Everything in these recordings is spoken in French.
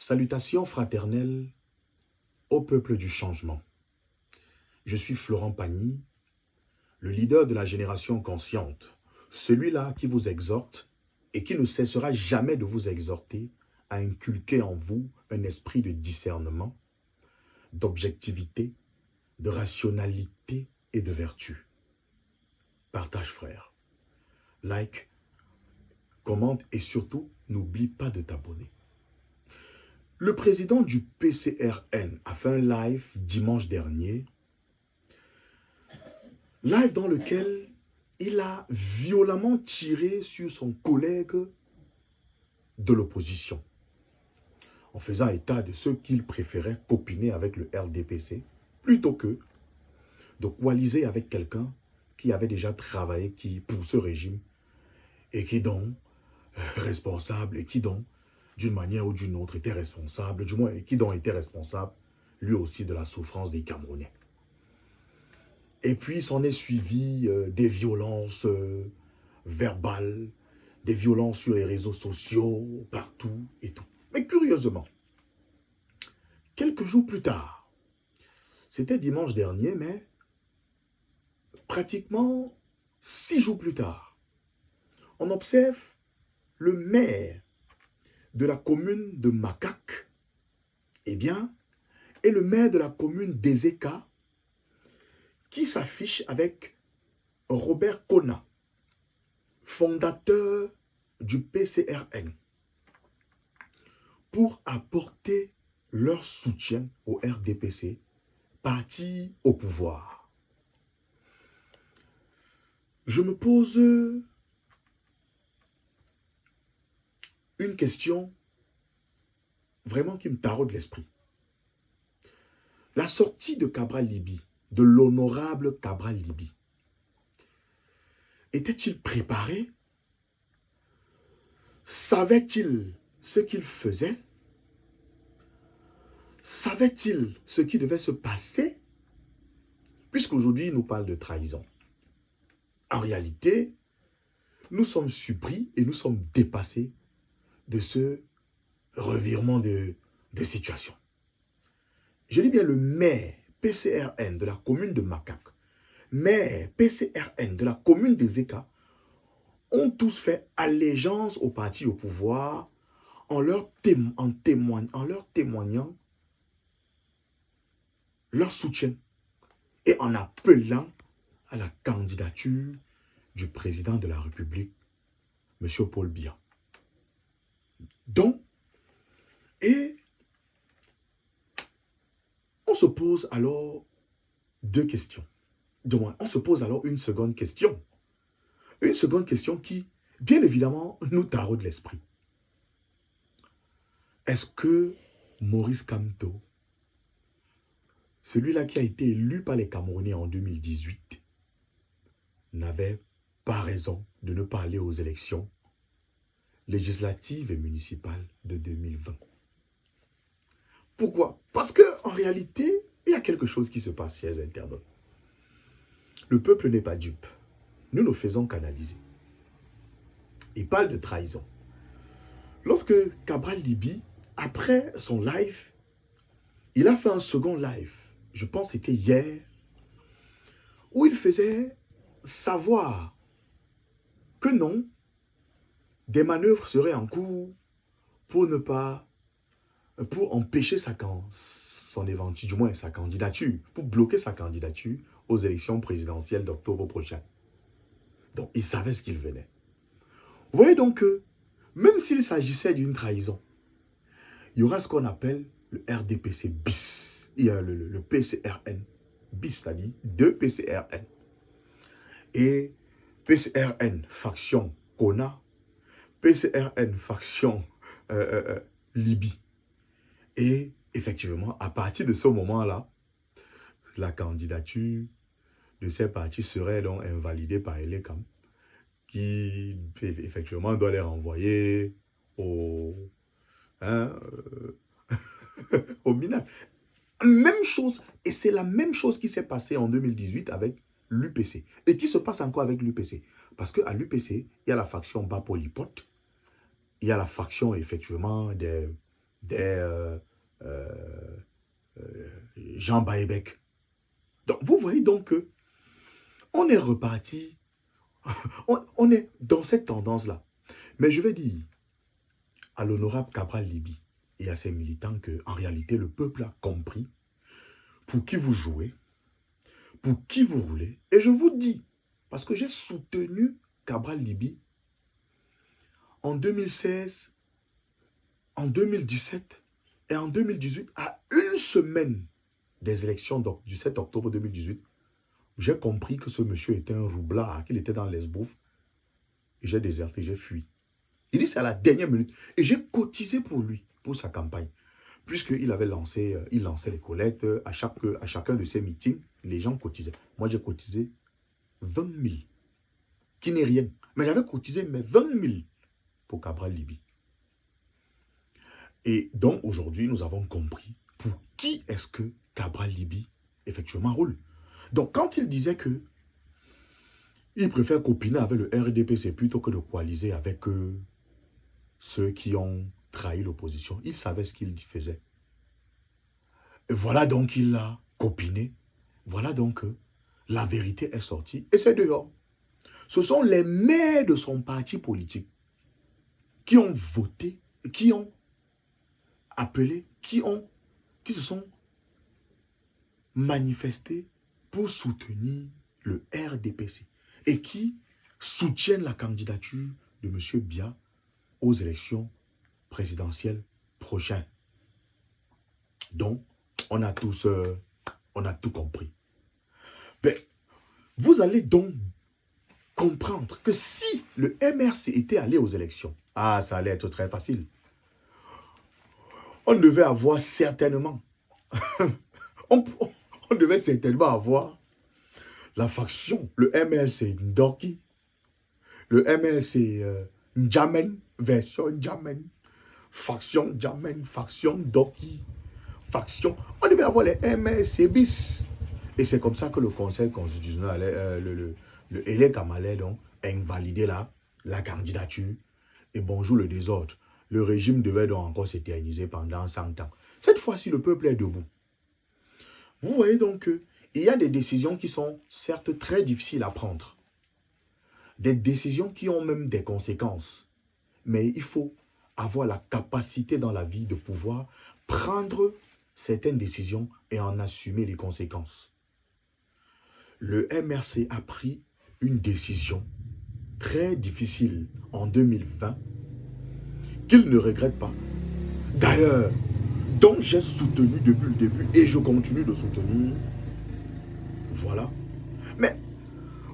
Salutations fraternelles au peuple du changement. Je suis Florent Pagny, le leader de la génération consciente, celui-là qui vous exhorte et qui ne cessera jamais de vous exhorter à inculquer en vous un esprit de discernement, d'objectivité, de rationalité et de vertu. Partage frère, like, commente et surtout n'oublie pas de t'abonner. Le président du PCRN a fait un live dimanche dernier, live dans lequel il a violemment tiré sur son collègue de l'opposition, en faisant état de ceux qu'il préférait copiner avec le RDPC, plutôt que de coaliser avec quelqu'un qui avait déjà travaillé pour ce régime et qui donc responsable et qui donc d'une manière ou d'une autre était responsable, du moins qui donc était responsable lui aussi de la souffrance des Camerounais. Et puis s'en est suivi des violences verbales, des violences sur les réseaux sociaux, partout et tout. Mais curieusement, quelques jours plus tard, c'était dimanche dernier, mais pratiquement 6 jours plus tard, on observe le maire de la commune de Makak, et le maire de la commune d'Ezeka, qui s'affiche avec Robert Kona, fondateur du PCRN, pour apporter leur soutien au RDPC, parti au pouvoir. Je me pose une question vraiment qui me taraude l'esprit. La sortie de Cabral Libye, de l'honorable Cabral Libye, était-il préparé? Savait-il ce qu'il faisait? Savait-il ce qui devait se passer? Puisqu'aujourd'hui, il nous parle de trahison. En réalité, nous sommes surpris et nous sommes dépassés de ce revirement de situation. Je dis bien le maire PCRN de la commune de Makak, maire PCRN de la commune d'Ezeka, ont tous fait allégeance au parti au pouvoir en leur témoignant leur soutien et en appelant à la candidature du président de la République, M. Paul Biya. Donc, on se pose alors deux questions. Du moins, on se pose alors une seconde question. Une seconde question qui, bien évidemment, nous taraude l'esprit. Est-ce que Maurice Kamto, celui-là qui a été élu par les Camerounais en 2018, n'avait pas raison de ne pas aller aux élections législatives et municipales de 2020? Pourquoi? Parce qu'en réalité, il y a quelque chose qui se passe, chers internautes. Le peuple n'est pas dupe. Nous nous faisons canaliser. Il parle de trahison. Lorsque Cabral Libye, après son live, il a fait un second live, je pense que c'était hier, où il faisait savoir que non, des manœuvres seraient en cours pour empêcher sa candidature, pour bloquer sa candidature aux élections présidentielles d'octobre prochain. Donc, il savait ce qu'il venait. Vous voyez donc que, même s'il s'agissait d'une trahison, il y aura ce qu'on appelle le RDPC bis. Il y a le PCRN bis, c'est-à-dire 2 PCRN. Et PCRN faction Kona, PCRN faction Libye. Et effectivement, à partir de ce moment-là, la candidature de ces partis serait donc invalidée par Elekam, qui effectivement doit les renvoyer au minable. Même chose, et c'est la même chose qui s'est passée en 2018 avec l'UPC. Et qui se passe encore avec l'UPC? Parce qu'à l'UPC, il y a la faction Bapolipote, il y a la faction effectivement des des Jean Baïbek. Donc, vous voyez donc que on est reparti, on est dans cette tendance-là. Mais je vais dire à l'honorable Cabral Libi et à ses militants que, en réalité, le peuple a compris pour qui vous jouez, pour qui vous roulez. Et je vous dis, parce que j'ai soutenu Cabral Libi en 2016, en 2017 et en 2018, à une semaine des élections du 7 octobre 2018, j'ai compris que ce monsieur était un roublard, qu'il était dans l'esbouf. Et j'ai déserté, j'ai fui. Il dit c'est à la dernière minute. Et j'ai cotisé pour lui, pour sa campagne. Puisqu'il avait lancé, il lançait les collectes à chacun de ses meetings, les gens cotisaient. Moi, j'ai cotisé 20 000, qui n'est rien. Mais j'avais cotisé mes 20 000 pour Cabral Libi. Et donc, aujourd'hui, nous avons compris pour qui est-ce que Cabral Libi, effectivement, roule. Donc, quand il disait que il préfère copiner avec le RDPC plutôt que de coaliser avec ceux qui ont trahi l'opposition, il savait ce qu'il faisait. Et voilà donc il a copiné. Voilà donc la vérité est sortie et c'est dehors. Ce sont les maires de son parti politique qui ont voté, qui ont appelé, qui se sont manifestés pour soutenir le RDPC et qui soutiennent la candidature de M. Biya aux élections présidentielles prochaines. Donc, on a tout compris. Mais vous allez donc comprendre que si le MRC était allé aux élections, ça allait être très facile. On devait avoir certainement, on devait certainement avoir la faction, le MRC Ndoki, le MRC N'Djamen, version N'Djamen, faction N'Djamen, faction Ndoki, faction. On devait avoir les MRC bis. Et c'est comme ça que le Conseil constitutionnel, le ELECAM allait donc invalider la candidature. Et bonjour le désordre. Le régime devait donc encore s'éterniser pendant 100 ans. Cette fois-ci, le peuple est debout. Vous voyez donc qu'il y a des décisions qui sont certes très difficiles à prendre. Des décisions qui ont même des conséquences. Mais il faut avoir la capacité dans la vie de pouvoir prendre certaines décisions et en assumer les conséquences. Le MRC a pris une décision très difficile en 2020 qu'il ne regrette pas. D'ailleurs, dont j'ai soutenu depuis le début et je continue de soutenir. Voilà. Mais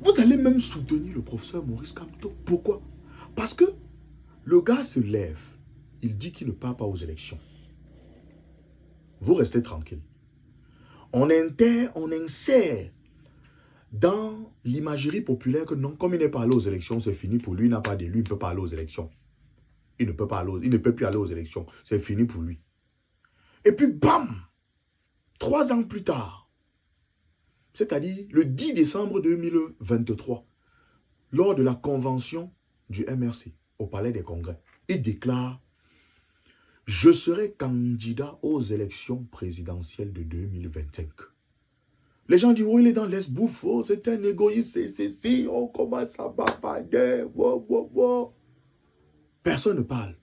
vous allez même soutenir le professeur Maurice Kamto. Pourquoi? Parce que le gars se lève. Il dit qu'il ne part pas aux élections. Vous restez tranquille. On insère dans l'imagerie populaire que non, comme il n'est pas allé aux élections, c'est fini pour lui, il n'a pas d'élu, il ne peut pas aller aux élections. Il ne peut plus aller aux élections. C'est fini pour lui. Et puis, bam! 3 ans plus tard, c'est-à-dire le 10 décembre 2023, lors de la convention du MRC au Palais des Congrès, il déclare « Je serai candidat aux élections présidentielles de 2025 ». Les gens disent « Oh, il est dans l'esbouf, oh, c'est un égoïste, c'est, on commence à bavarder, wow, wow, wow. » Personne ne parle.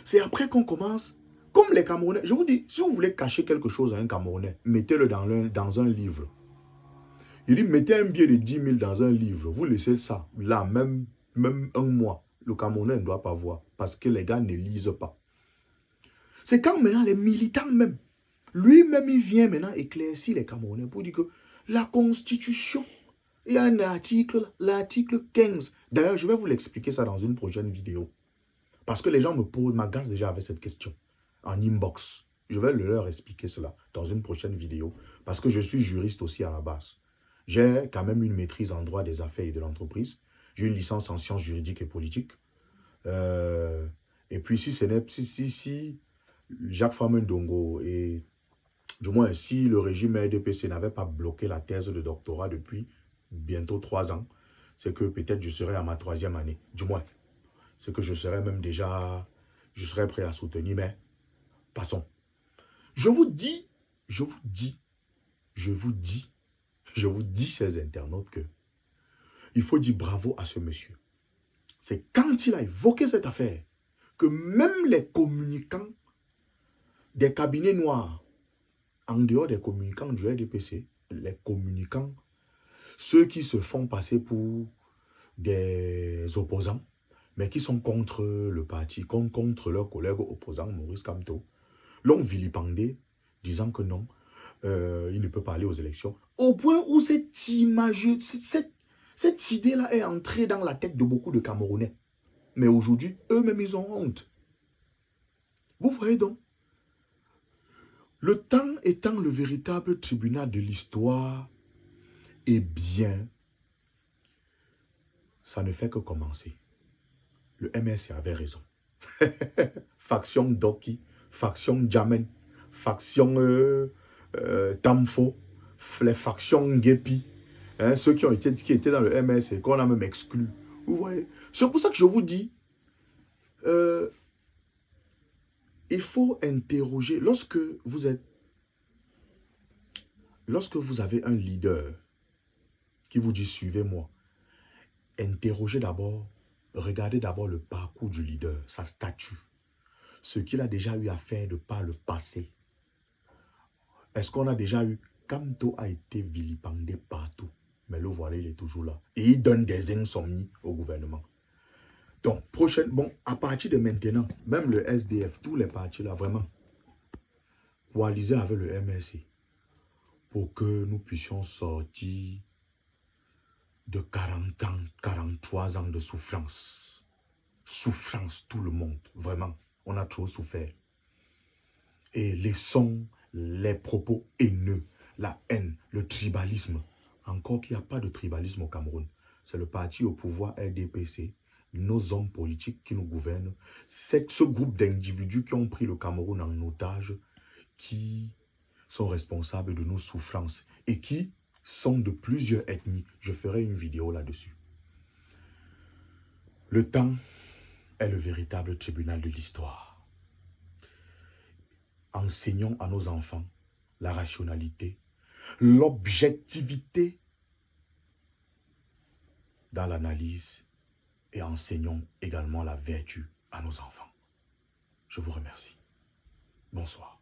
C'est après qu'on commence, comme les Camerounais. Je vous dis, si vous voulez cacher quelque chose à un Camerounais, mettez-le dans un livre. Il dit, mettez un billet de 10 000 dans un livre. Vous laissez ça, là, même un mois. Le Camerounais ne doit pas voir, parce que les gars ne lisent pas. C'est quand maintenant les militants même, lui-même, il vient maintenant éclaircir les Camerounais pour dire que la Constitution, il y a un article, l'article 15. D'ailleurs, je vais vous l'expliquer ça dans une prochaine vidéo. Parce que les gens m'agacent déjà avec cette question en inbox. Je vais leur expliquer cela dans une prochaine vidéo. Parce que je suis juriste aussi à la base. J'ai quand même une maîtrise en droit des affaires et de l'entreprise. J'ai une licence en sciences juridiques et politiques. Et puis si Jacques Famendongo et du moins si le régime RDPC n'avait pas bloqué la thèse de doctorat depuis bientôt 3 ans, c'est que peut-être je serais à ma 3e année. Du moins. C'est que je serais même déjà, je serais prêt à soutenir, mais Passons. Je vous dis, chers internautes, que il faut dire bravo à ce monsieur. C'est quand il a évoqué cette affaire que même les communicants des cabinets noirs, en dehors des communicants du RDPC, les communicants, ceux qui se font passer pour des opposants, mais qui sont contre le parti, contre leur collègue opposant, Maurice Kamto, l'ont vilipendé, disant que non, il ne peut pas aller aux élections. Au point où cette image, cette idée-là est entrée dans la tête de beaucoup de Camerounais. Mais aujourd'hui, eux-mêmes, ils ont honte. Vous voyez donc, le temps étant le véritable tribunal de l'histoire, eh bien, ça ne fait que commencer. Le MSC avait raison. Faction Doki, faction Jamen, faction Tamfo, les factions Ngepi, hein, ceux qui étaient dans le MSC, qu'on a même exclu. Vous voyez? C'est pour ça que je vous dis, il faut interroger, lorsque vous avez un leader qui vous dit suivez-moi, interrogez d'abord, regardez d'abord le parcours du leader, sa statut, ce qu'il a déjà eu à faire de par le passé. Est-ce qu'on a déjà eu, Kamto a été vilipendé partout, mais le voilà, il est toujours là. Et il donne des insomnies au gouvernement. Donc, à partir de maintenant, même le SDF, tous les partis là, vraiment, coaliser avec le MSC pour que nous puissions sortir de 40 ans, 43 ans de souffrance. Souffrance, tout le monde, vraiment. On a trop souffert. Et laissons les propos haineux, la haine, le tribalisme. Encore qu'il n'y a pas de tribalisme au Cameroun. C'est le parti au pouvoir RDPC, nos hommes politiques qui nous gouvernent. C'est ce groupe d'individus qui ont pris le Cameroun en otage, qui sont responsables de nos souffrances et qui sont de plusieurs ethnies. Je ferai une vidéo là-dessus. Le temps est le véritable tribunal de l'histoire. Enseignons à nos enfants la rationalité, l'objectivité dans l'analyse et enseignons également la vertu à nos enfants. Je vous remercie. Bonsoir.